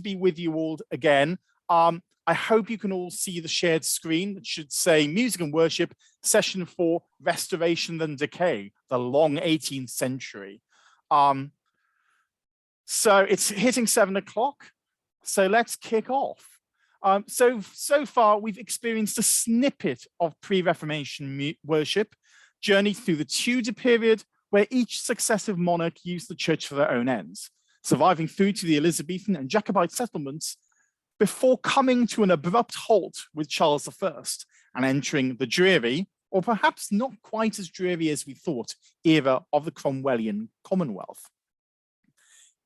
to be with you all again. I hope you can all see the shared screen that should say Music and Worship, Session 4, Restoration and Decay, the long 18th century. So it's hitting 7 o'clock, so let's kick off. So far, we've experienced a snippet of pre-Reformation worship, journeyed through the Tudor period, where each successive monarch used the church for their own ends, surviving through to the Elizabethan and Jacobite settlements, before coming to an abrupt halt with Charles I and entering the dreary, or perhaps not quite as dreary as we thought, era of the Cromwellian Commonwealth.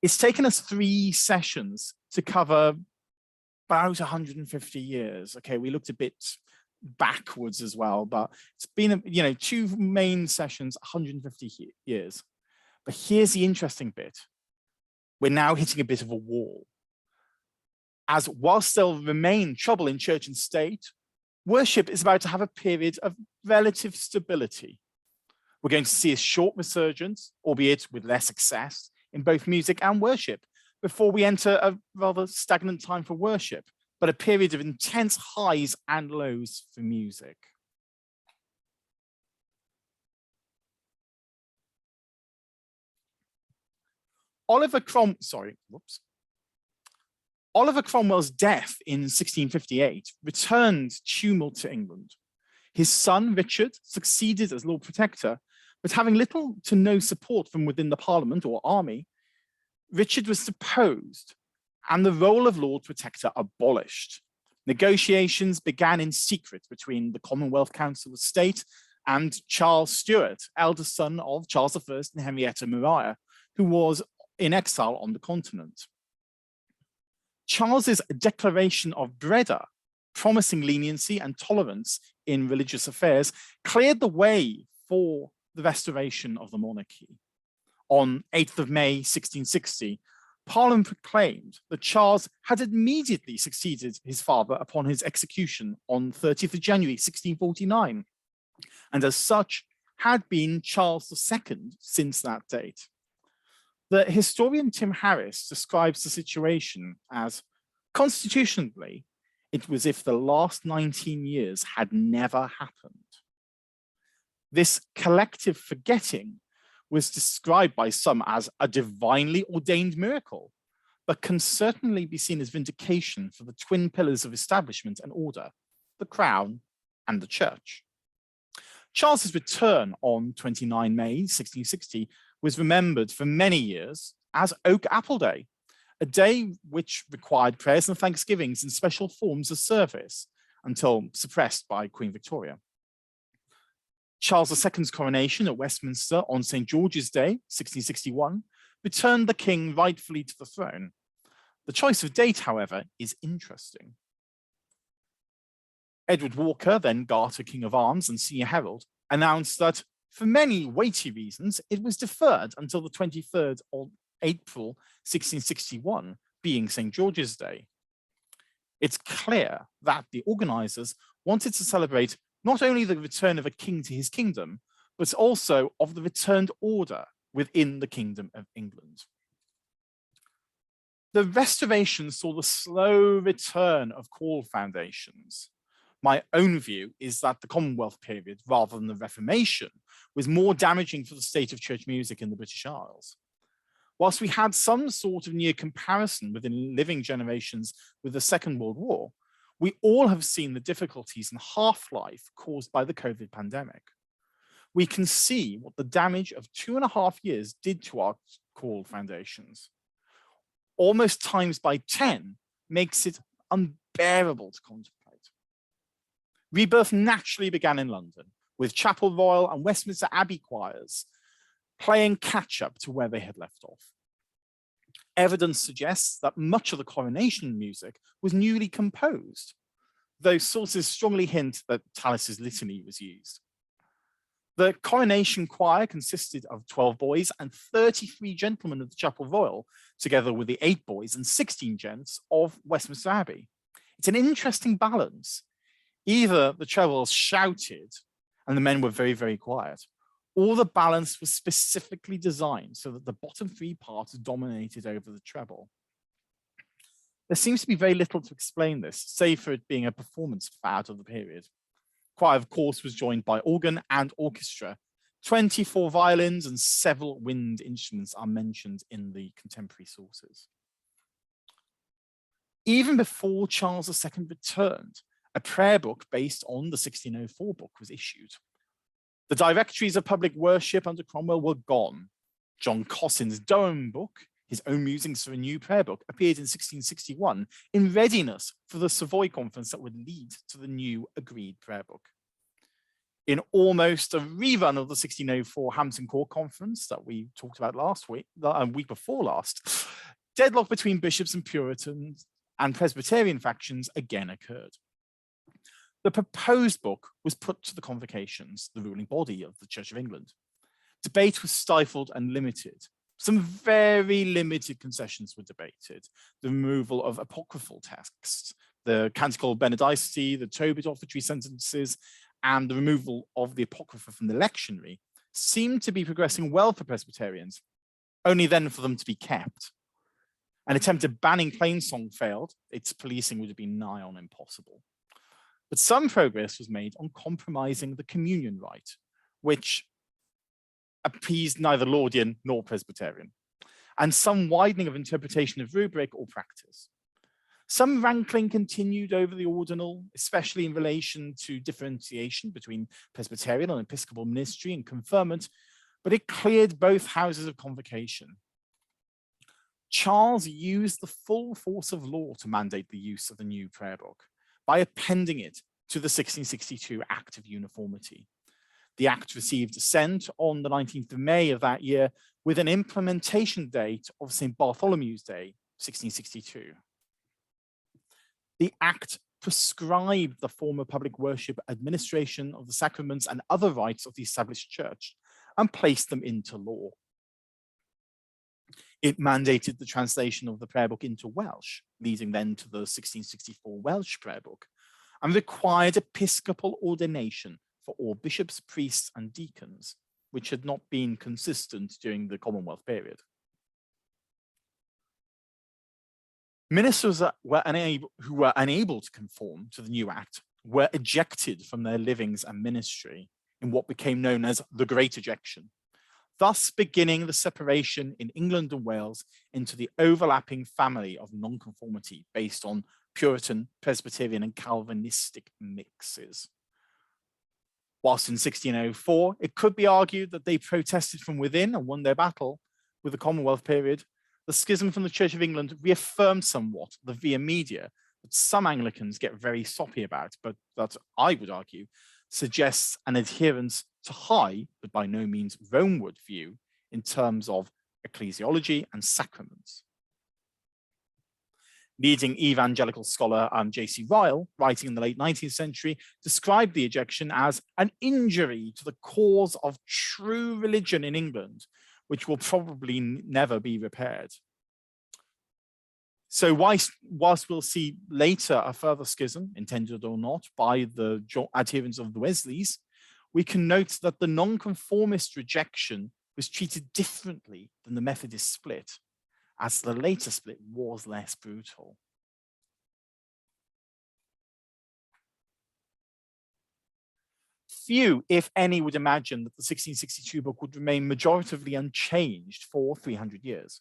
It's taken us 3 sessions to cover about 150 years. Okay, we looked a bit backwards as well, but it's been, 2 main sessions, 150 years. But here's the interesting bit. We're now hitting a bit of a wall. As whilst there'll remain trouble in church and state, worship is about to have a period of relative stability. We're going to see a short resurgence, albeit with less success, in both music and worship, before we enter a rather stagnant time for worship, but a period of intense highs and lows for music. Oliver Cromwell's death in 1658 returned tumult to England. His son, Richard, succeeded as Lord Protector, but having little to no support from within the Parliament or army, Richard was deposed and the role of Lord Protector abolished. Negotiations began in secret between the Commonwealth Council of State and Charles Stuart, eldest son of Charles I and Henrietta Maria, who was in exile on the continent. Charles's declaration of Breda, promising leniency and tolerance in religious affairs, cleared the way for the restoration of the monarchy. On 8th of May, 1660, Parliament proclaimed that Charles had immediately succeeded his father upon his execution on 30th of January, 1649, and as such had been Charles II since that date. The historian Tim Harris describes the situation as, constitutionally, it was as if the last 19 years had never happened. This collective forgetting was described by some as a divinely ordained miracle, but can certainly be seen as vindication for the twin pillars of establishment and order, the crown and the church. Charles's return on 29 May 1660 was remembered for many years as Oak Apple Day, a day which required prayers and thanksgivings in special forms of service until suppressed by Queen Victoria. Charles II's coronation at Westminster on St. George's Day, 1661, returned the king rightfully to the throne. The choice of date, however, is interesting. Edward Walker, then Garter King of Arms and Senior Herald, announced that for many weighty reasons, it was deferred until the 23rd of April, 1661, being St. George's Day. It's clear that the organizers wanted to celebrate not only the return of a king to his kingdom, but also of the returned order within the Kingdom of England. The Restoration saw the slow return of choral foundations. My own view is that the Commonwealth period, rather than the Reformation, was more damaging for the state of church music in the British Isles. Whilst we had some sort of near comparison within living generations with the Second World War, we all have seen the difficulties and half-life caused by the COVID pandemic. We can see what the damage of 2.5 years did to our choral foundations. Almost times by 10 makes it unbearable to contemplate. Rebirth naturally began in London, with Chapel Royal and Westminster Abbey choirs playing catch-up to where they had left off. Evidence suggests that much of the coronation music was newly composed, though sources strongly hint that Tallis's litany was used. The coronation choir consisted of 12 boys and 33 gentlemen of the Chapel Royal, together with the 8 boys and 16 gents of Westminster Abbey. It's an interesting balance. Either the trebles shouted and the men were very, very quiet, or the balance was specifically designed so that the bottom 3 parts dominated over the treble. There seems to be very little to explain this, save for it being a performance fad of the period. Choir, of course, was joined by organ and orchestra. 24 violins and several wind instruments are mentioned in the contemporary sources. Even before Charles II returned, a prayer book based on the 1604 book was issued. The directories of public worship under Cromwell were gone. John Cossin's Durham book, his own musings for a new prayer book, appeared in 1661 in readiness for the Savoy conference that would lead to the new agreed prayer book. In almost a rerun of the 1604 Hampton Court Conference that we talked about last week, the week before last, deadlock between bishops and Puritans and Presbyterian factions again occurred. The proposed book was put to the convocations, the ruling body of the Church of England. Debate was stifled and limited. Some very limited concessions were debated. The removal of apocryphal texts, the Canticle Benedicite, the Tobit offertory sentences, and the removal of the Apocrypha from the lectionary seemed to be progressing well for Presbyterians, only then for them to be kept. An attempt at banning plainsong failed. Its policing would have been nigh on impossible. But some progress was made on compromising the communion rite, which appeased neither Laudian nor Presbyterian, and some widening of interpretation of rubric or practice. Some rankling continued over the ordinal, especially in relation to differentiation between Presbyterian and Episcopal ministry and conferment, but it cleared both houses of convocation. Charles used the full force of law to mandate the use of the new prayer book by appending it to the 1662 Act of Uniformity. The Act received assent on the 19th of May of that year with an implementation date of St. Bartholomew's Day, 1662. The Act prescribed the form of public worship, administration of the sacraments and other rites of the established church and placed them into law. It mandated the translation of the prayer book into Welsh, leading then to the 1664 Welsh prayer book, and required episcopal ordination for all bishops, priests, and deacons, which had not been consistent during the Commonwealth period. Ministers who were unable to conform to the new act were ejected from their livings and ministry in what became known as the Great Ejection, thus beginning the separation in England and Wales into the overlapping family of nonconformity based on Puritan, Presbyterian, and Calvinistic mixes. Whilst in 1604, it could be argued that they protested from within and won their battle with the Commonwealth period, the schism from the Church of England reaffirmed somewhat the via media that some Anglicans get very soppy about, but that I would argue suggests an adherence to high, but by no means Romeward view in terms of ecclesiology and sacraments. Leading evangelical scholar J.C. Ryle, writing in the late 19th century, described the ejection as an injury to the cause of true religion in England, which will probably never be repaired. So whilst we'll see later a further schism, intended or not, by the adherents of the Wesleys, we can note that the nonconformist rejection was treated differently than the Methodist split, as the later split was less brutal. Few, if any, would imagine that the 1662 book would remain majoritively unchanged for 300 years.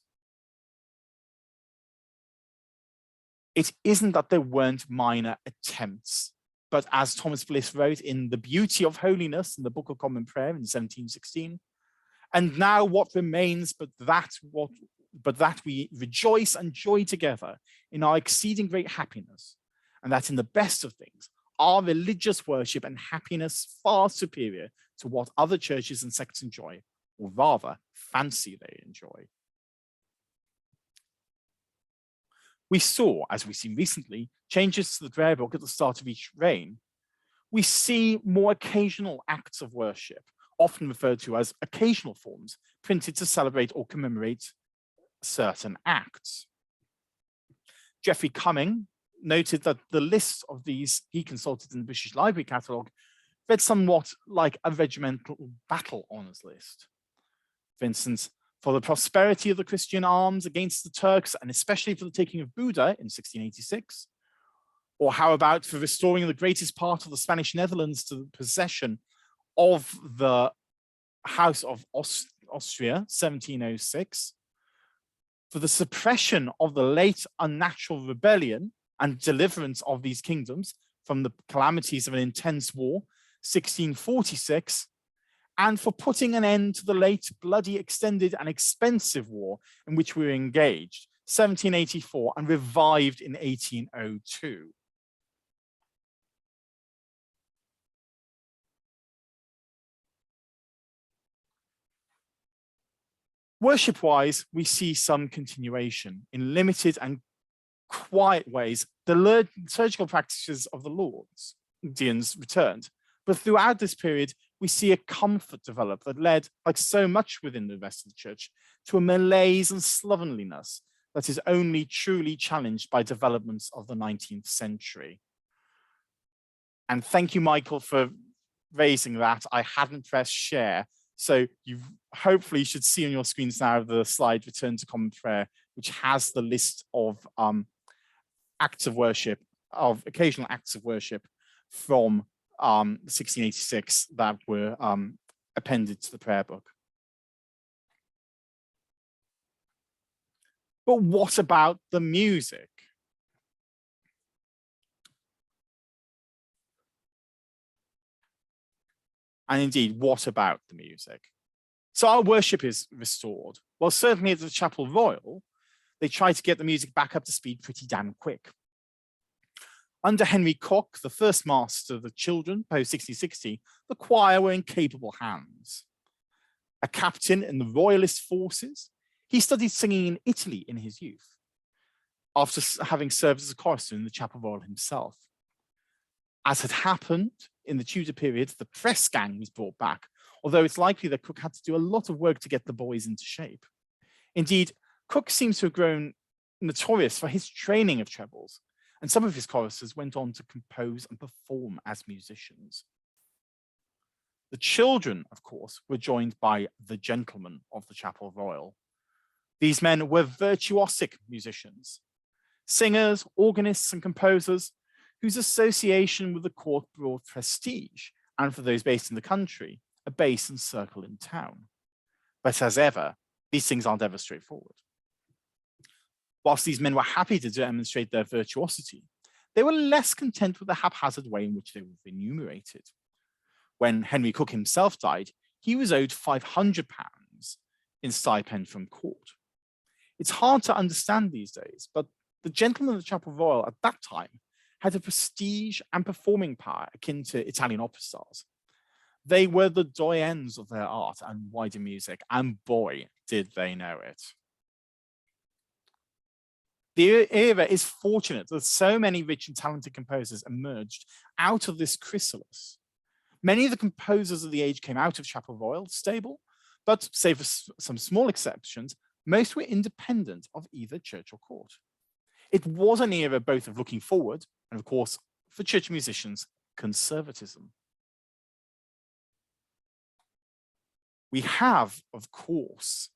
It isn't that there weren't minor attempts, but as Thomas Bliss wrote in The Beauty of Holiness in the Book of Common Prayer in 1716, and now what remains but that we rejoice and joy together in our exceeding great happiness, and that in the best of things, our religious worship and happiness far superior to what other churches and sects enjoy, or rather fancy they enjoy. We saw, as we've seen recently, changes to the prayer book at the start of each reign. We see more occasional acts of worship, often referred to as occasional forms, printed to celebrate or commemorate certain acts. Geoffrey Cumming noted that the list of these he consulted in the British Library Catalogue read somewhat like a regimental battle honours list. For instance, for the prosperity of the Christian arms against the Turks, and especially for the taking of Buda in 1686? Or how about for restoring the greatest part of the Spanish Netherlands to the possession of the House of Austria, 1706? For the suppression of the late unnatural rebellion and deliverance of these kingdoms from the calamities of an intense war, 1646, and for putting an end to the late bloody, extended and expensive war in which we were engaged, 1784, and revived in 1802. Worship-wise, we see some continuation in limited and quiet ways. The liturgical practices of the Lordians returned, but throughout this period, we see a comfort develop that led, like so much within the rest of the church, to a malaise and slovenliness that is only truly challenged by developments of the 19th century. And thank you, Michael, for raising that. I hadn't pressed share. So you hopefully should see on your screens now the slide Return to Common Prayer, which has the list of acts of worship, of occasional acts of worship from 1686 that were appended to the prayer book. But what about the music? And indeed, what about the music? So our worship is restored. Well, certainly at the Chapel Royal, they try to get the music back up to speed pretty damn quick. Under Henry Cook, the first master of the children, post-1660, the choir were in capable hands. A captain in the royalist forces, he studied singing in Italy in his youth, after having served as a chorister in the Chapel Royal himself. As had happened in the Tudor period, the press gang was brought back, although it's likely that Cook had to do a lot of work to get the boys into shape. Indeed, Cook seems to have grown notorious for his training of trebles, and some of his choristers went on to compose and perform as musicians. The children, of course, were joined by the gentlemen of the Chapel Royal. These men were virtuosic musicians, singers, organists, and composers whose association with the court brought prestige, and for those based in the country, a base and circle in town. But as ever, these things aren't ever straightforward. Whilst these men were happy to demonstrate their virtuosity, they were less content with the haphazard way in which they were remunerated. When Henry Cook himself died, he was owed £500 in stipend from court. It's hard to understand these days, but the gentlemen of the Chapel Royal at that time had a prestige and performing power akin to Italian opera stars. They were the doyens of their art and wider music, and boy, did they know it. The era is fortunate that so many rich and talented composers emerged out of this chrysalis. Many of the composers of the age came out of Chapel Royal stable, but save for some small exceptions, most were independent of either church or court. It was an era both of looking forward and, of course, for church musicians, conservatism. We have, of course,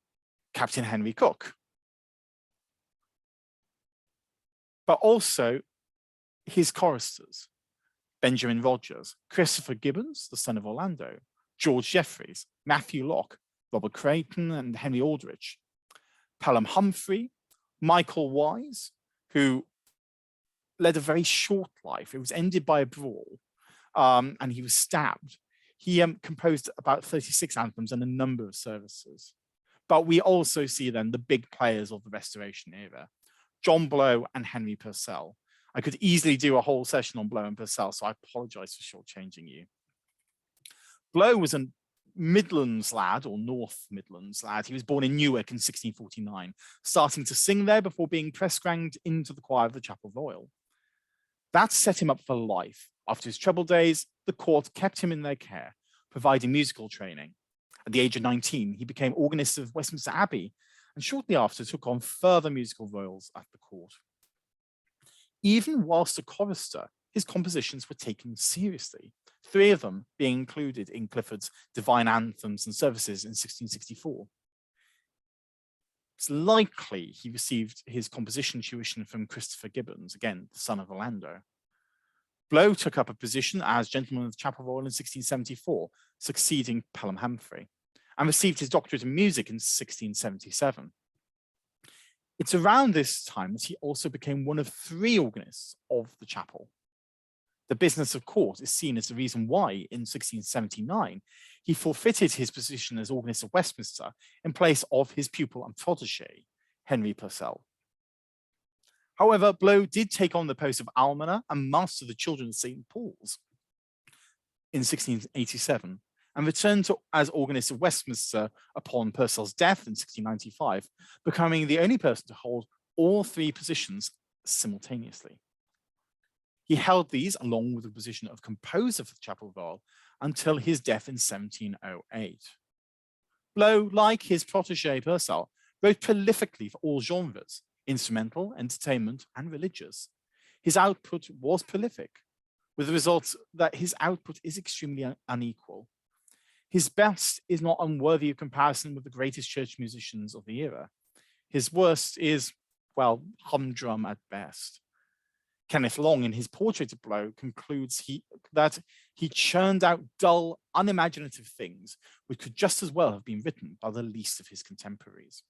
Captain Henry Cook, but also his choristers, Benjamin Rogers, Christopher Gibbons, the son of Orlando, George Jeffreys, Matthew Locke, Robert Creighton, and Henry Aldrich, Pelham Humphrey, Michael Wise, who led a very short life. It was ended by a brawl, and he was stabbed. He composed about 36 anthems and a number of services. But we also see then the big players of the Restoration era, John Blow and Henry Purcell. I could easily do a whole session on Blow and Purcell, so I apologize for shortchanging you. Blow was a Midlands lad, or North Midlands lad. He was born in Newark in 1649, starting to sing there before being press-ganged into the choir of the Chapel Royal. That set him up for life. After his troubled days, the court kept him in their care, providing musical training. At the age of 19, he became organist of Westminster Abbey, and shortly after took on further musical roles at the court. Even whilst a chorister, his compositions were taken seriously, 3 of them being included in Clifford's Divine Anthems and Services in 1664. It's likely he received his composition tuition from Christopher Gibbons, again, the son of Orlando. Blow took up a position as Gentleman of the Chapel Royal in 1674, succeeding Pelham Humphrey, and received his doctorate in music in 1677. It's around this time that he also became one of 3 organists of the chapel. The business of court is seen as the reason why, in 1679, he forfeited his position as organist of Westminster in place of his pupil and protege, Henry Purcell. However, Blow did take on the post of almoner and master of the children of St. Paul's in 1687, and returned as organist of Westminster upon Purcell's death in 1695, becoming the only person to hold all 3 positions simultaneously. He held these along with the position of composer for the Chapel Royal until his death in 1708. Blow, like his protege Purcell, wrote prolifically for all genres, instrumental, entertainment, and religious. His output was prolific, with the result that his output is extremely unequal. His best is not unworthy of comparison with the greatest church musicians of the era. His worst is, well, humdrum at best. Kenneth Long, in his portrait of Blow, concludes that he churned out dull, unimaginative things which could just as well have been written by the least of his contemporaries.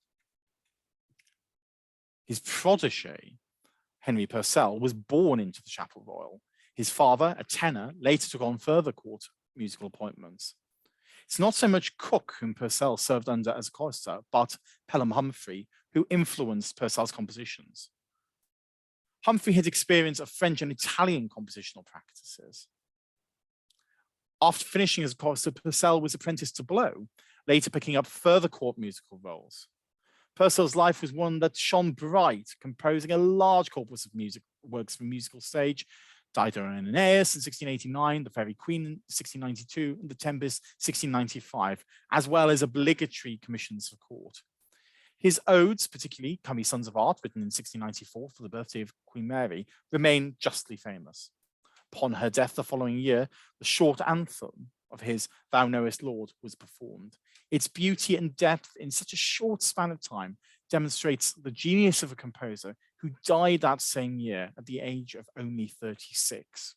His protege, Henry Purcell, was born into the Chapel Royal. His father, a tenor, later took on further court musical appointments. It's not so much Cook, whom Purcell served under as a chorister, but Pelham Humphrey, who influenced Purcell's compositions. Humphrey had experience of French and Italian compositional practices. After finishing as a chorister, Purcell was apprenticed to Blow, later picking up further court musical roles. Purcell's life was one that shone bright, composing a large corpus of works for musical stage, Dido and Aeneas in 1689, The Fairy Queen in 1692, and The Tempest 1695, as well as obligatory commissions for court. His odes, particularly Come Ye Sons of Art, written in 1694 for the birthday of Queen Mary, remain justly famous. Upon her death the following year, the short anthem of his Thou Knowest Lord was performed. Its beauty and depth in such a short span of time demonstrates the genius of a composer who died that same year at the age of only 36.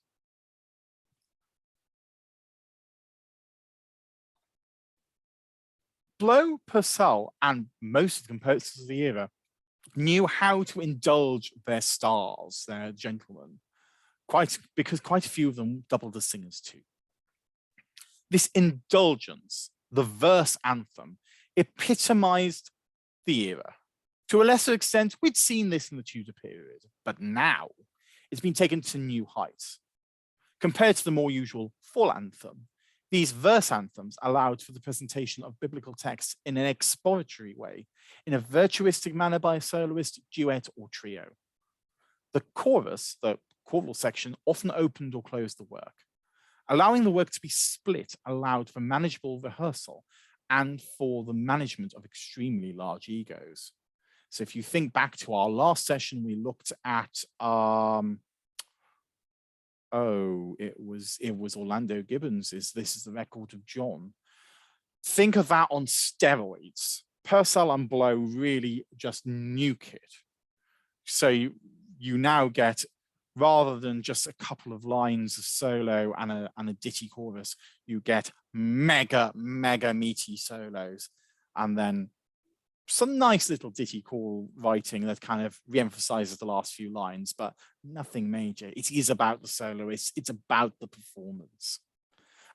Blow, Purcell, and most of the composers of the era knew how to indulge their stars, their gentlemen, because quite a few of them doubled as singers too. This indulgence, the verse anthem, epitomized the era. To a lesser extent, we'd seen this in the Tudor period, but now it's been taken to new heights. Compared to the more usual full anthem, these verse anthems allowed for the presentation of biblical texts in an expository way, in a virtuistic manner by a soloist, duet, or trio. The chorus, the choral section, often opened or closed the work. Allowing the work to be split allowed for manageable rehearsal and for the management of extremely large egos. So if you think back to our last session, we looked at it was Orlando Gibbons. This is the Record of John. Think of that on steroids. Purcell and Blow really just nuke it. So you now get, rather than just a couple of lines of solo and a ditty chorus, you get mega meaty solos, and then some nice little ditty choral writing that kind of re-emphasizes the last few lines, but nothing major. It is about the soloist, it's about the performance.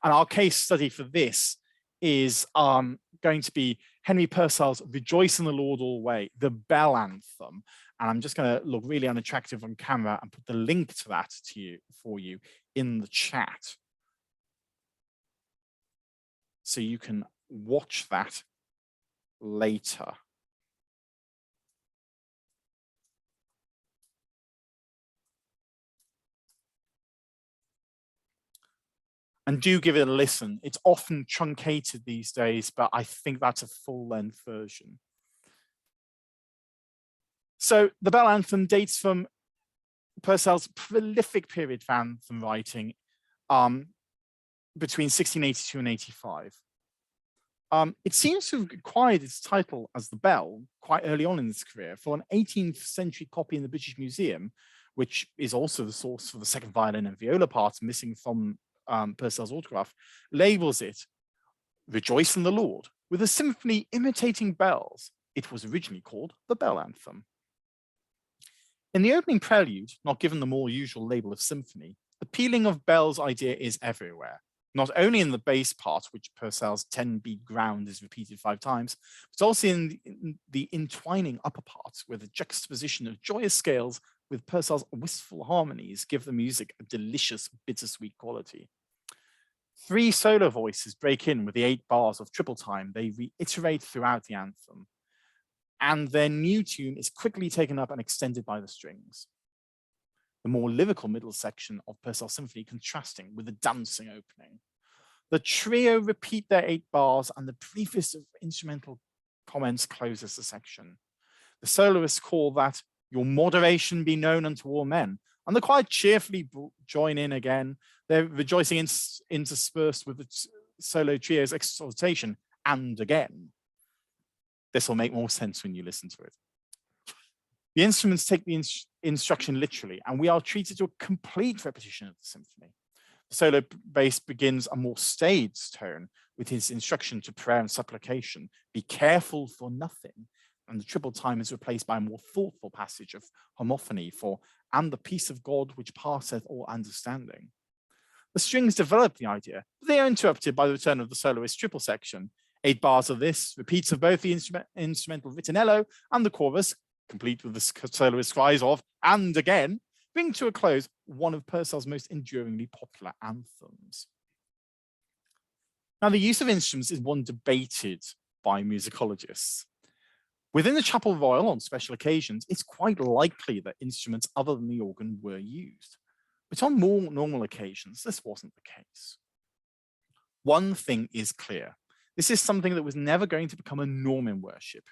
And our case study for this is going to be Henry Purcell's Rejoice in the Lord Always, the bell anthem. And I'm just going to look really unattractive on camera and put the link to that for you in the chat, so you can watch that later. And do give it a listen. It's often truncated these days, but I think that's a full-length version. So the bell anthem dates from Purcell's prolific period of anthem writing between 1682 and 85. It seems to have acquired its title as the bell quite early on in its career, for an 18th century copy in the British Museum, which is also the source for the second violin and viola parts missing from Purcell's autograph, labels it "Rejoice in the Lord," with a symphony imitating bells. It was originally called the Bell Anthem. In the opening prelude, not given the more usual label of symphony, the pealing of bells idea is everywhere, not only in the bass part, which Purcell's 10-beat ground is repeated 5 times, but also in the entwining upper parts, where the juxtaposition of joyous scales with Purcell's wistful harmonies give the music a delicious bittersweet quality. 3 solo voices break in with the 8 bars of triple time they reiterate throughout the anthem, and their new tune is quickly taken up and extended by the strings. The more lyrical middle section of Purcell's symphony contrasting with the dancing opening. The trio repeat their 8 bars, and the briefest of instrumental comments closes the section. The soloists call that "your moderation be known unto all men," and the choir cheerfully join in again, their rejoicing interspersed with the solo trio's exhortation, "and again." This will make more sense when you listen to it. The instruments take the instruction literally, and we are treated to a complete repetition of the symphony. The solo bass begins a more staid tone with his instruction to prayer and supplication, "Be careful for nothing," and the triple time is replaced by a more thoughtful passage of homophony for "and the peace of God which passeth all understanding." The strings develop the idea, but they are interrupted by the return of the soloist triple section. 8 bars of this, repeats of both the instrumental ritornello and the chorus, complete with the soloist cries of "and again," bring to a close one of Purcell's most enduringly popular anthems. Now, the use of instruments is one debated by musicologists. Within the Chapel Royal on special occasions, it's quite likely that instruments other than the organ were used. But on more normal occasions, this wasn't the case. One thing is clear. This is something that was never going to become a norm in worship.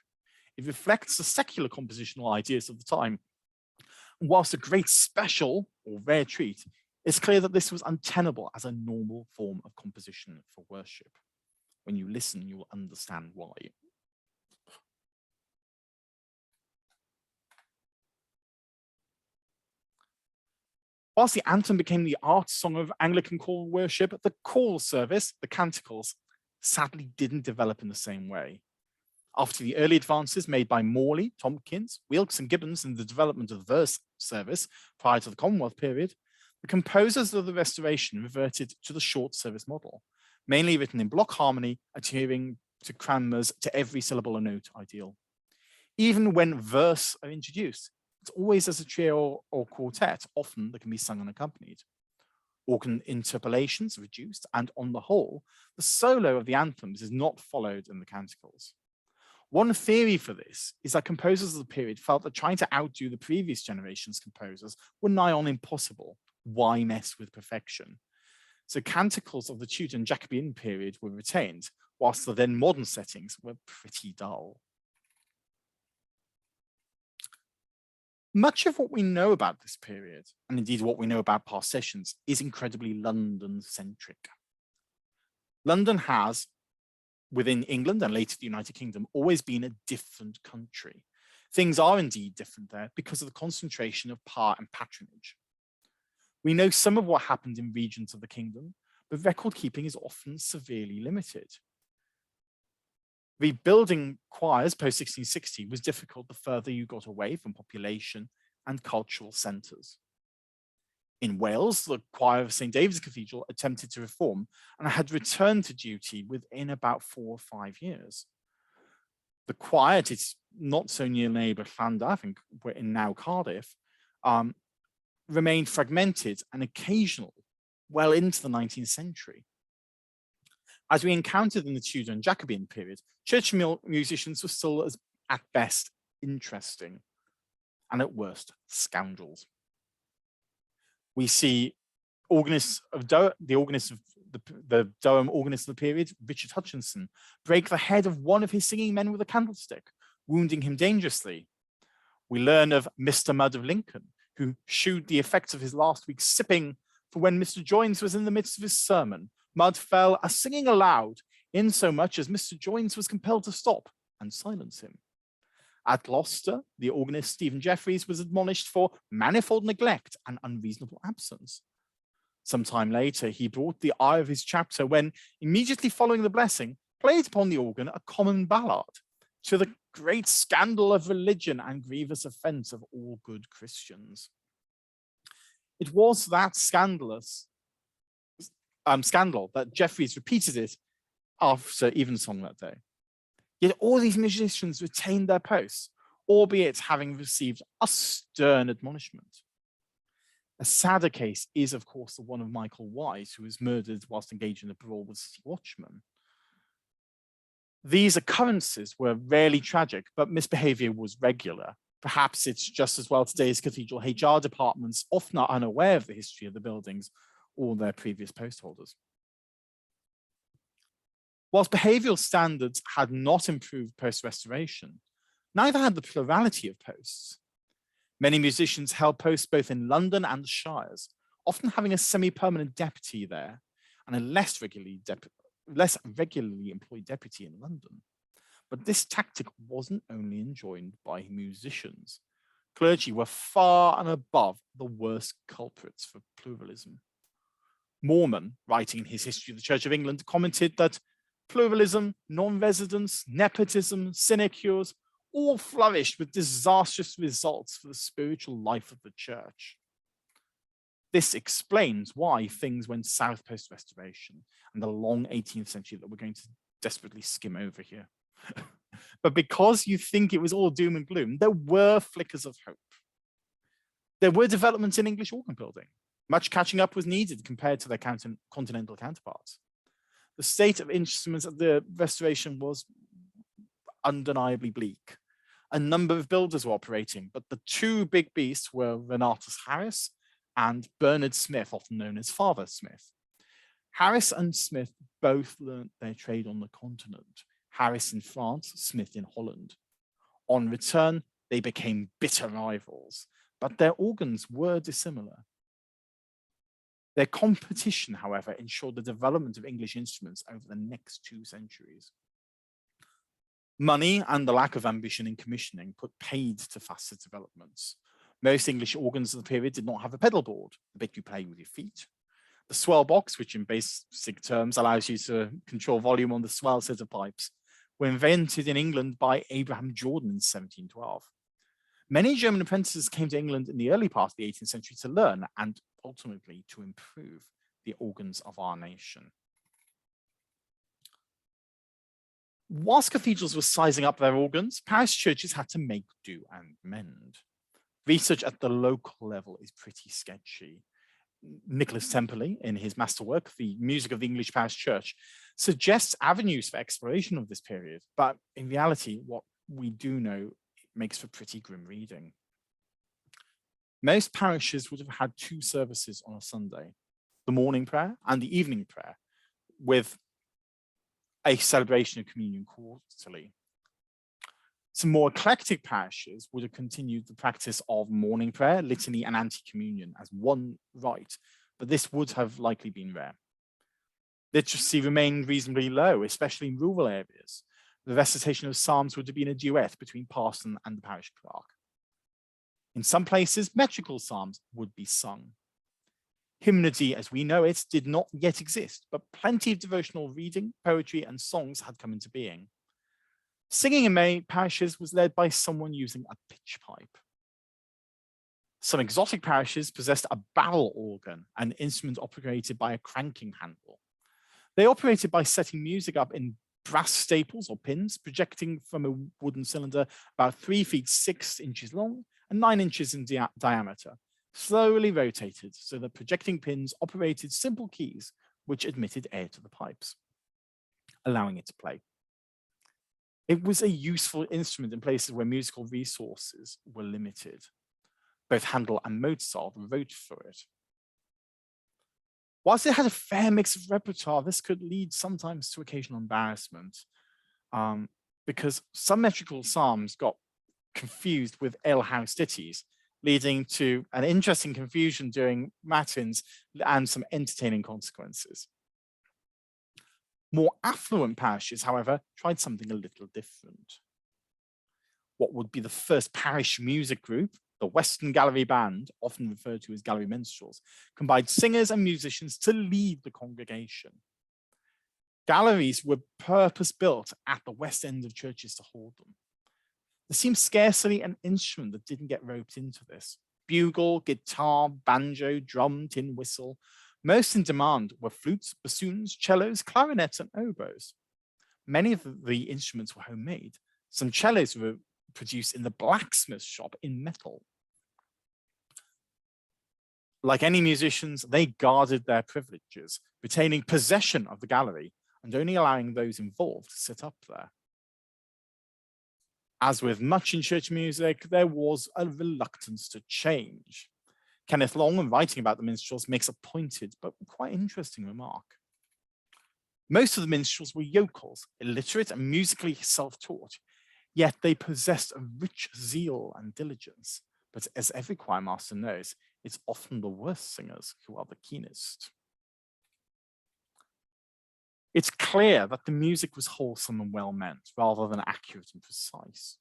It reflects the secular compositional ideas of the time. And whilst a great special or rare treat, it's clear that this was untenable as a normal form of composition for worship. When you listen, you'll understand why. Whilst the anthem became the art song of Anglican choral worship, the choral service, the canticles, sadly didn't develop in the same way. After the early advances made by Morley, Tompkins, Wilkes, and Gibbons in the development of the verse service prior to the Commonwealth period, the composers of the Restoration reverted to the short service model, mainly written in block harmony, adhering to Cranmer's "to every syllable a note" ideal. Even when verse are introduced, it's always as a trio or quartet, often that can be sung unaccompanied. Organ interpolations are reduced, and on the whole, the solo of the anthems is not followed in the canticles. One theory for this is that composers of the period felt that trying to outdo the previous generation's composers were nigh on impossible. Why mess with perfection? So canticles of the Tudor and Jacobean period were retained, whilst the then modern settings were pretty dull. Much of what we know about this period, and indeed what we know about past sessions, is incredibly London-centric. London has, within England and later the United Kingdom, always been a different country. Things are indeed different there because of the concentration of power and patronage. We know some of what happened in regions of the kingdom, but record keeping is often severely limited. Rebuilding choirs post-1660 was difficult the further you got away from population and cultural centres. In Wales, the choir of St. David's Cathedral attempted to reform and had returned to duty within about 4 or 5 years. The choir at its not so near neighbour Llandaff, in now Cardiff, remained fragmented and occasional well into the 19th century. As we encountered in the Tudor and Jacobean period, church musicians were still, at best, interesting, and at worst, scoundrels. We see the Durham organist of the period, Richard Hutchinson, break the head of one of his singing men with a candlestick, wounding him dangerously. We learn of Mr. Mudd of Lincoln, who shewed the effects of his last week's sipping, for when Mr. Joynes was in the midst of his sermon, Mudd fell a singing aloud insomuch as Mr. Joynes was compelled to stop and silence him. At Gloucester, the organist Stephen Jeffreys was admonished for manifold neglect and unreasonable absence. Some time later, he brought the ire of his chapter when, immediately following the blessing, played upon the organ a common ballad, to the great scandal of religion and grievous offence of all good Christians. It was that scandal that Jeffreys repeated it after evensong that day. Yet all these musicians retained their posts, albeit having received a stern admonishment. A sadder case is, of course, the one of Michael Wise, who was murdered whilst engaged in a brawl with city watchmen. These occurrences were rarely tragic, but misbehavior was regular. Perhaps it's just as well today's cathedral HR departments often are unaware of the history of the buildings or their previous post holders. Whilst behavioural standards had not improved post-restoration, neither had the plurality of posts. Many musicians held posts both in London and the Shires, often having a semi-permanent deputy there and a less regularly employed deputy in London. But this tactic wasn't only enjoined by musicians. Clergy were far and above the worst culprits for pluralism. Mormon, writing in his History of the Church of England, commented that pluralism, non-residence, nepotism, sinecures, all flourished with disastrous results for the spiritual life of the church. This explains why things went south post-restoration and the long 18th century that we're going to desperately skim over here. But because you think it was all doom and gloom, there were flickers of hope. There were developments in English organ building. Much catching up was needed compared to their continental counterparts. The state of instruments at the restoration was undeniably bleak. A number of builders were operating, but the two big beasts were Renatus Harris and Bernard Smith, often known as Father Smith. Harris and Smith both learnt their trade on the continent, Harris in France, Smith in Holland. On return, they became bitter rivals, but their organs were dissimilar. Their competition, however, ensured the development of English instruments over the next 2 centuries. Money and the lack of ambition in commissioning put paid to faster developments. Most English organs of the period did not have a pedal board, the bit you play with your feet. The swell box, which in basic terms allows you to control volume on the swell set of pipes, were invented in England by Abraham Jordan in 1712. Many German apprentices came to England in the early part of the 18th century to learn and ultimately to improve the organs of our nation. Whilst cathedrals were sizing up their organs, parish churches had to make do and mend. Research at the local level is pretty sketchy. Nicholas Temperley, in his masterwork, The Music of the English Parish Church, suggests avenues for exploration of this period, but in reality, what we do know makes for pretty grim reading. Most parishes would have had 2 services on a Sunday, the morning prayer and the evening prayer, with a celebration of communion quarterly. Some more eclectic parishes would have continued the practice of morning prayer, litany, and anti-communion as one rite, but this would have likely been rare. Literacy remained reasonably low, especially in rural areas. The recitation of psalms would have been a duet between parson and the parish clerk. In some places, metrical psalms would be sung. Hymnody, as we know it, did not yet exist, but plenty of devotional reading, poetry, and songs had come into being. Singing in many parishes was led by someone using a pitch pipe. Some exotic parishes possessed a barrel organ, an instrument operated by a cranking handle. They operated by setting music up in brass staples or pins, projecting from a wooden cylinder about 3 feet 6 inches long and 9 inches in diameter, slowly rotated so that projecting pins operated simple keys which admitted air to the pipes, allowing it to play. It was a useful instrument in places where musical resources were limited. Both Handel and Mozart wrote for it. Whilst it had a fair mix of repertoire, this could lead sometimes to occasional embarrassment because some metrical psalms got confused with alehouse ditties, leading to an interesting confusion during matins and some entertaining consequences. More affluent parishes, however, tried something a little different. What would be the first parish music group, the Western Gallery Band, often referred to as gallery minstrels, combined singers and musicians to lead the congregation. Galleries were purpose-built at the west end of churches to hold them. There seems scarcely an instrument that didn't get roped into this. Bugle, guitar, banjo, drum, tin whistle. Most in demand were flutes, bassoons, cellos, clarinets, and oboes. Many of the instruments were homemade. Some cellos were produced in the blacksmith shop in metal. Like any musicians, they guarded their privileges, retaining possession of the gallery and only allowing those involved to sit up there. As with much in church music, there was a reluctance to change. Kenneth Long, in writing about the minstrels, makes a pointed but quite interesting remark. Most of the minstrels were yokels, illiterate and musically self-taught, yet they possessed a rich zeal and diligence. But as every choir master knows, it's often the worst singers who are the keenest. It's clear that the music was wholesome and well-meant, rather than accurate and precise.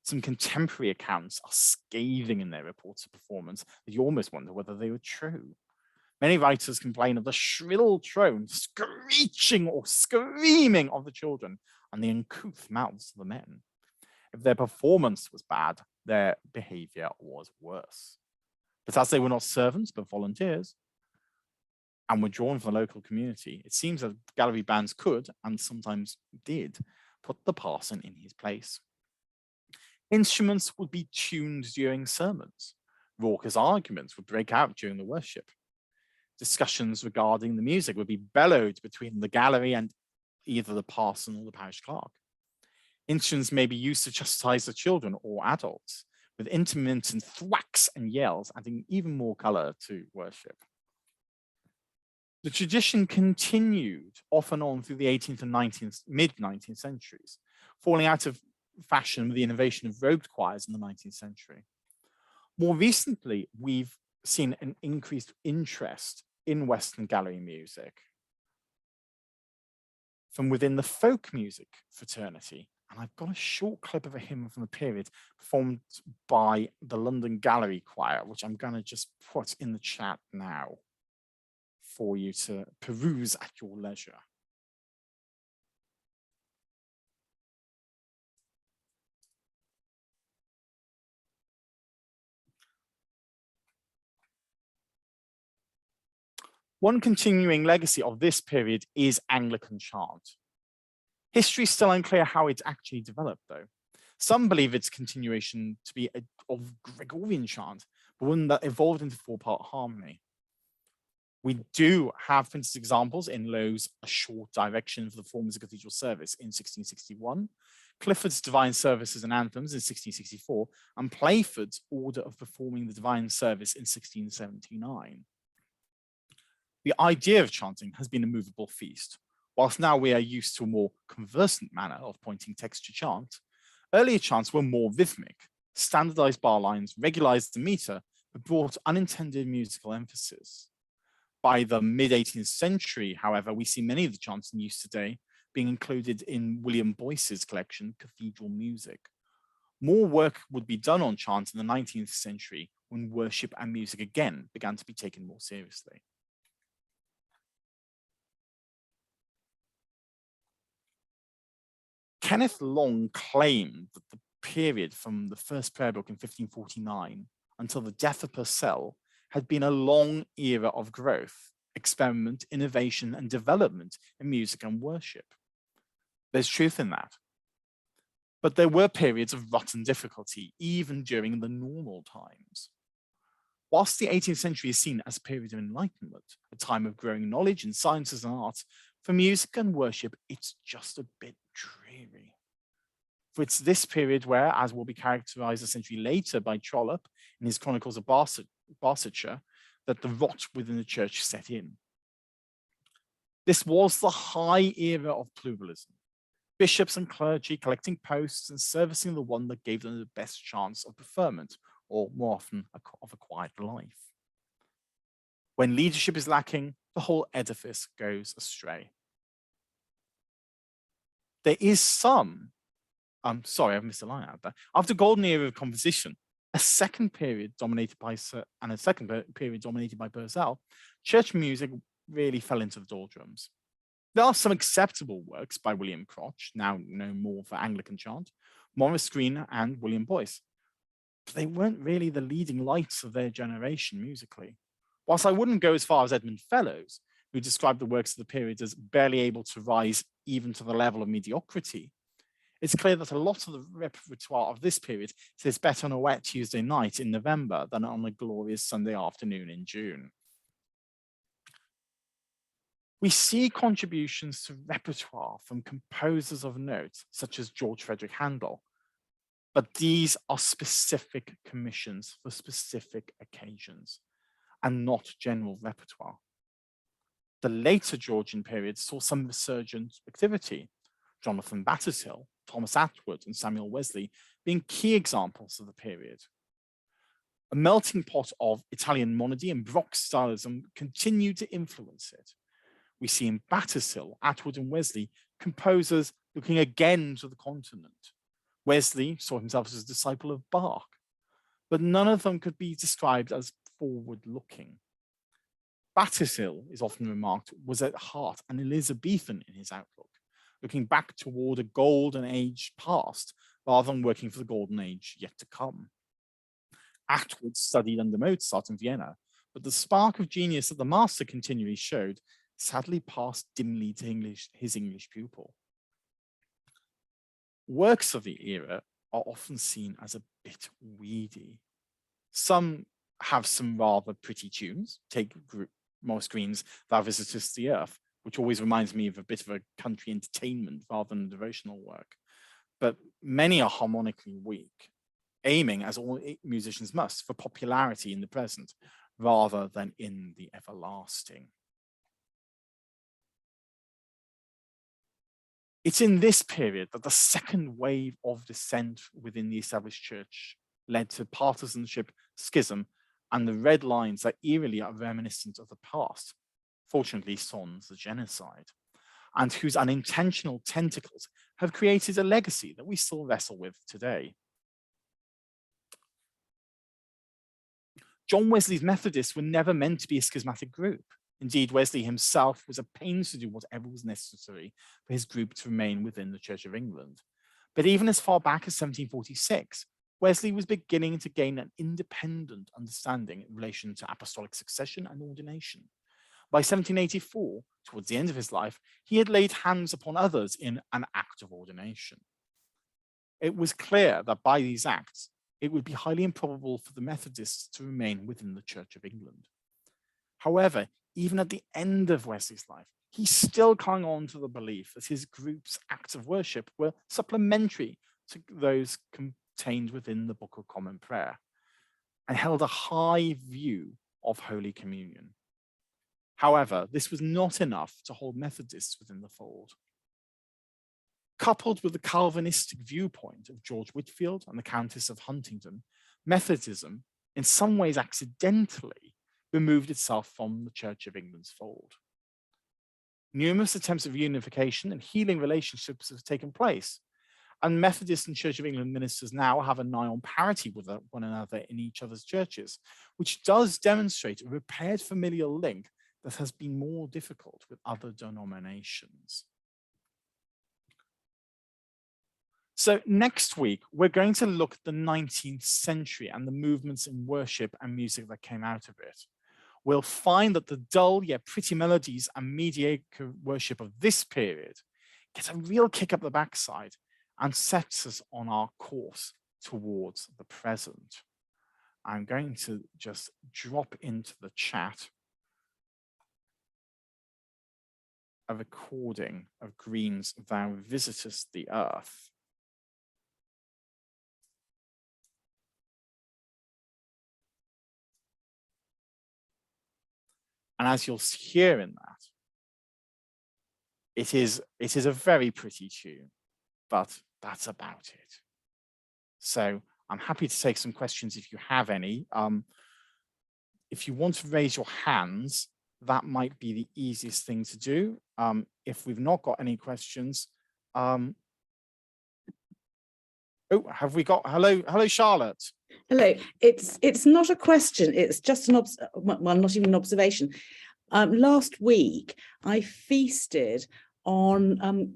Some contemporary accounts are scathing in their reports of performance that you almost wonder whether they were true. Many writers complain of the shrill tone, screeching or screaming of the children, and the uncouth mouths of the men. If their performance was bad, their behavior was worse. But as they were not servants, but volunteers, and were drawn from the local community, it seems that gallery bands could, and sometimes did, put the parson in his place. Instruments would be tuned during sermons. Raucous arguments would break out during the worship. Discussions regarding the music would be bellowed between the gallery and either the parson or the parish clerk. Instruments may be used to chastise the children or adults, with intermittent thwacks and yells adding even more color to worship. The tradition continued off and on through the 18th and mid-19th centuries, falling out of fashion with the innovation of robed choirs in the 19th century. More recently, we've seen an increased interest in Western gallery music from within the folk music fraternity. And I've got a short clip of a hymn from the period performed by the London Gallery Choir, which I'm going to just put in the chat now for you to peruse at your leisure. One continuing legacy of this period is Anglican Chant. History is still unclear how it's actually developed, though. Some believe its continuation to be of Gregorian chant, but one that evolved into four-part harmony. We do have, for instance, examples in Lowe's A Short Direction for the Performance of Cathedral Service in 1661, Clifford's Divine Services and Anthems in 1664, and Playford's Order of Performing the Divine Service in 1679. The idea of chanting has been a movable feast. Whilst now we are used to a more conversant manner of pointing text to chant, earlier chants were more rhythmic, standardized bar lines, regularized the meter, but brought unintended musical emphasis. By the mid-18th century, however, we see many of the chants in use today being included in William Boyce's collection, Cathedral Music. More work would be done on chant in the 19th century when worship and music again began to be taken more seriously. Kenneth Long claimed that the period from the first prayer book in 1549 until the death of Purcell had been a long era of growth, experiment, innovation, and development in music and worship. There's truth in that. But there were periods of rut and difficulty, even during the normal times. Whilst the 18th century is seen as a period of enlightenment, a time of growing knowledge in sciences and arts, for music and worship, it's just a bit dreary. For it's this period where, as will be characterized a century later by Trollope in his Chronicles of Barsetshire, that the rot within the church set in. This was the high era of pluralism. Bishops and clergy collecting posts and servicing the one that gave them the best chance of preferment, or more often of a quiet life. When leadership is lacking, the whole edifice goes astray. There is some, sorry, I've missed a line out there. After golden era of composition, a second period dominated by and a second period dominated by Purcell, church music really fell into the doldrums. There are some acceptable works by William Crotch, now known more for Anglican Chant, Maurice Green and William Boyce, but they weren't really the leading lights of their generation musically. Whilst I wouldn't go as far as Edmund Fellows, who described the works of the period as barely able to rise even to the level of mediocrity, it's clear that a lot of the repertoire of this period is better on a wet Tuesday night in November than on a glorious Sunday afternoon in June. We see contributions to repertoire from composers of note, such as George Frederick Handel, but these are specific commissions for specific occasions and not general repertoire. The later Georgian period saw some resurgent activity, Jonathan Battershill, Thomas Atwood, and Samuel Wesley being key examples of the period. A melting pot of Italian monody and Baroque stylism continued to influence it. We see in Battershill, Atwood, and Wesley composers looking again to the continent. Wesley saw himself as a disciple of Bach, but none of them could be described as forward-looking. Battershill is often remarked was at heart an Elizabethan in his outlook, looking back toward a golden age past rather than working for the golden age yet to come. Atwood studied under Mozart in Vienna, but the spark of genius that the master continually showed sadly passed dimly to his English pupil. Works of the era are often seen as a bit weedy. Some have some rather pretty tunes, take Maurice Green's Thou Visitest the Earth, which always reminds me of a bit of a country entertainment rather than a devotional work. But many are harmonically weak, aiming, as all musicians must, for popularity in the present rather than in the everlasting. It's in this period that the second wave of dissent within the established church led to partisanship, schism, and the red lines that eerily are reminiscent of the past, fortunately sans the genocide, and whose unintentional tentacles have created a legacy that we still wrestle with today. John Wesley's Methodists were never meant to be a schismatic group. Indeed, Wesley himself was at pains to do whatever was necessary for his group to remain within the Church of England. But even as far back as 1746, Wesley was beginning to gain an independent understanding in relation to apostolic succession and ordination. By 1784, towards the end of his life, he had laid hands upon others in an act of ordination. It was clear that by these acts, it would be highly improbable for the Methodists to remain within the Church of England. However, even at the end of Wesley's life, he still clung on to the belief that his group's acts of worship were supplementary to those contained within the Book of Common Prayer, and held a high view of Holy Communion. However, this was not enough to hold Methodists within the fold. Coupled with the Calvinistic viewpoint of George Whitefield and the Countess of Huntingdon, Methodism, in some ways accidentally, removed itself from the Church of England's fold. Numerous attempts at reunification and healing relationships have taken place, and Methodist and Church of England ministers now have a nigh on parity with one another in each other's churches, which does demonstrate a repaired familial link that has been more difficult with other denominations. So next week, we're going to look at the 19th century and the movements in worship and music that came out of it. We'll find that the dull yet pretty melodies and mediocre worship of this period gets a real kick up the backside and sets us on our course towards the present. I'm going to just drop into the chat a recording of Green's Thou Visitest the Earth. And as you'll hear in that, it is a very pretty tune, but that's about it. So I'm happy to take some questions if you have any. If you want to raise your hands, that might be the easiest thing to do. If we've not got any questions, Oh, have we got, hello, Charlotte. Hello, it's not a question, it's just an well, not even an observation. Last week, I feasted on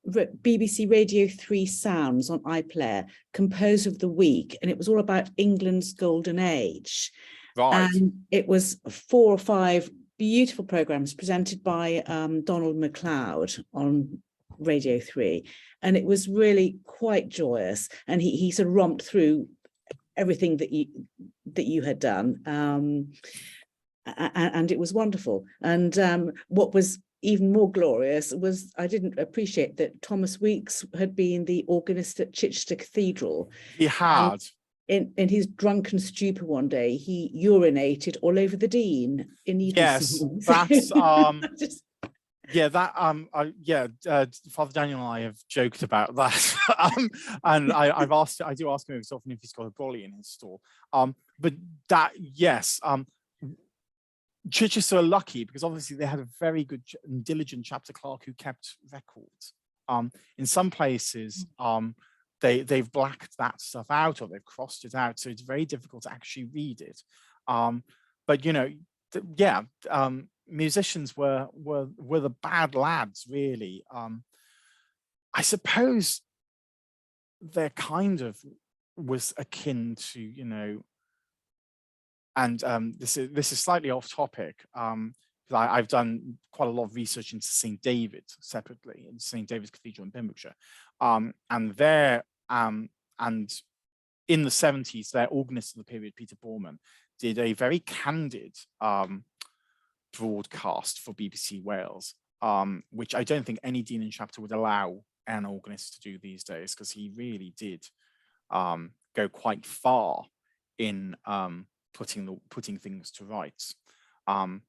BBC Radio 3 Sounds on iPlayer, Composer of the Week, and it was all about England's golden age. Right. And it was 4 or 5 beautiful programmes presented by Donald MacLeod on Radio 3, and it was really quite joyous. And he sort of romped through everything that you had done, and it was wonderful. And what was even more glorious was I didn't appreciate that Thomas Weeks had been the organist at Chichester Cathedral. He had. In his drunken stupor one day, he urinated all over the dean in Yes, that's Father Daniel and I have joked about that. And I do ask him often if he's got a brolly in his stall. But that, yes, Chichester are lucky because obviously they had a very good and diligent chapter clerk who kept records. In some places, they've blacked that stuff out or they've crossed it out, so it's very difficult to actually read it. But you know, musicians were the bad lads, really. I suppose they're kind of was akin to, you know, and this is slightly off topic. I've done quite a lot of research into St. David's separately, in St. David's Cathedral in Pembrokeshire, and there and in the 70s, their organist of the period, Peter Borman, did a very candid broadcast for BBC Wales, which I don't think any dean and chapter would allow an organist to do these days, because he really did go quite far in putting things to rights. And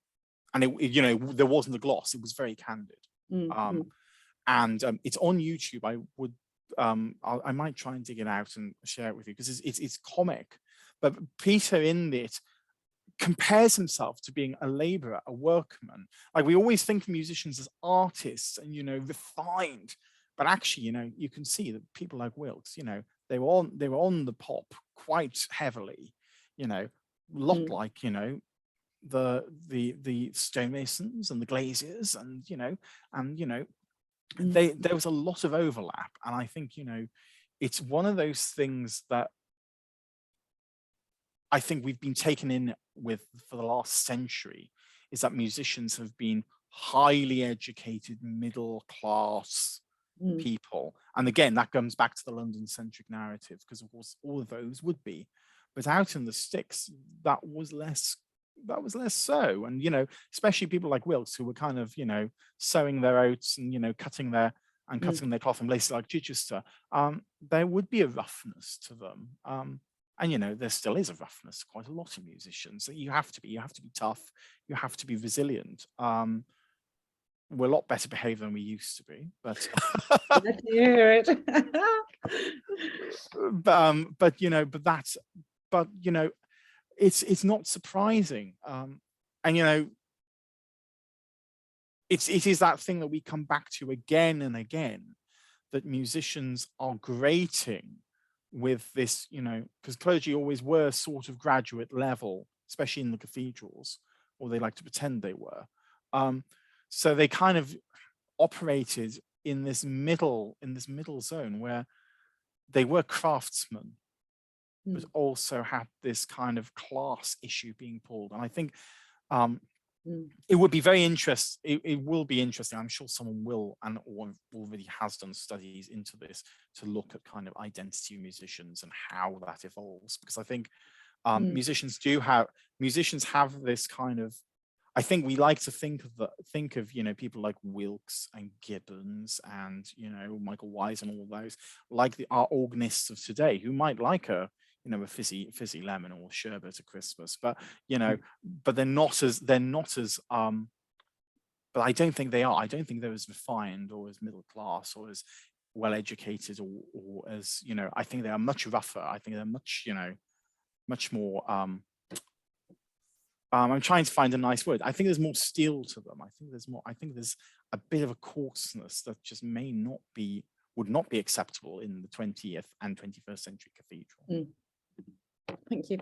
it, you know, there wasn't a gloss; it was very candid. And it's on YouTube. I might try and dig it out and share it with you because it's comic. But Peter in it compares himself to being a laborer, a workman. Like, we always think of musicians as artists and, you know, refined, but actually, you know, you can see that people like Wilkes, you know, they were on the pop quite heavily, you know, a lot like, you know, the stonemasons and the glaziers, and you know, there was a lot of overlap. And I think, you know, it's one of those things that I think we've been taken in with for the last century, is that musicians have been highly educated, middle class people. And again, that comes back to the London centric narrative, because of course all of those would be, but out in the sticks, that was less so. And, you know, especially people like Wilkes, who were kind of, you know, sowing their oats and, you know, cutting their cloth in places like Chichester, there would be a roughness to them. And, you know, there still is a roughness to quite a lot of musicians. So you have to be tough, you have to be resilient. We're a lot better behaved than we used to be, but let's hear it. but you know, but you know, it's not surprising. And you know, it is that thing that we come back to again and again, that musicians are grating with this, you know, because clergy always were sort of graduate level, especially in the cathedrals, or they like to pretend they were. So they kind of operated in this middle zone where they were craftsmen, but also had this kind of class issue being pulled. And I think it would be very interesting. It will be interesting. I'm sure someone will, and already has done studies into this, to look at kind of identity of musicians and how that evolves. Because I think musicians have this kind of, I think we like to think of you know, people like Wilkes and Gibbons and, you know, Michael Wise and all those, like our organists of today, who might like a, you know, a fizzy lemon or sherbet at Christmas, but you know, but they're not as but I don't think they are. I don't think they're as refined or as middle class or as well educated or as, you know, I think they are much rougher. I think they're much, you know, much more I'm trying to find a nice word. I think there's more steel to them. I think there's a bit of a coarseness that just would not be acceptable in the 20th and 21st century cathedral. Thank you.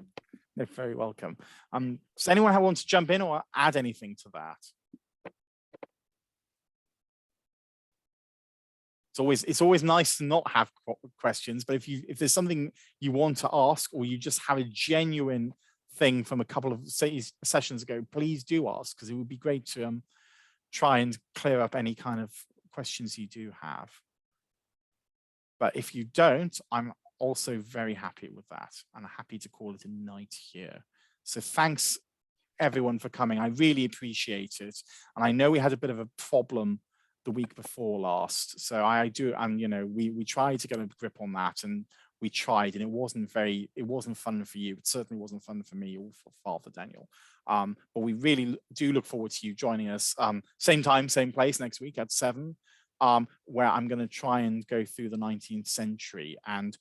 They're very welcome. Does anyone want to jump in or add anything to that? It's always nice to not have questions, but if there's something you want to ask, or you just have a genuine thing from a couple of sessions ago, please do ask, because it would be great to try and clear up any kind of questions you do have. But if you don't, I'm also very happy with that, and happy to call it a night here. So thanks everyone for coming. I really appreciate it. And I know we had a bit of a problem the week before last. So we tried to get a grip on that, and we tried, and it wasn't fun for you. It certainly wasn't fun for me or for Father Daniel. But we really do look forward to you joining us. Same time, same place next week at 7, where I'm going to try and go through the 19th century and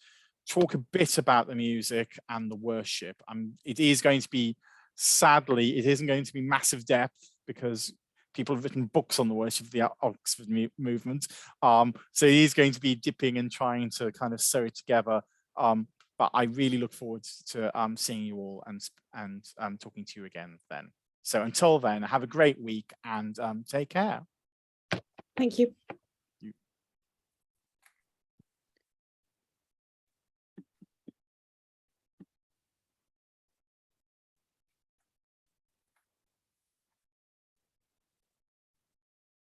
talk a bit about the music and the worship. It is going to be, sadly, it isn't going to be massive depth, because people have written books on the worship of the Oxford movement. So it is going to be dipping and trying to kind of sew it together. But I really look forward to seeing you all and talking to you again then. So until then, have a great week and take care. Thank you.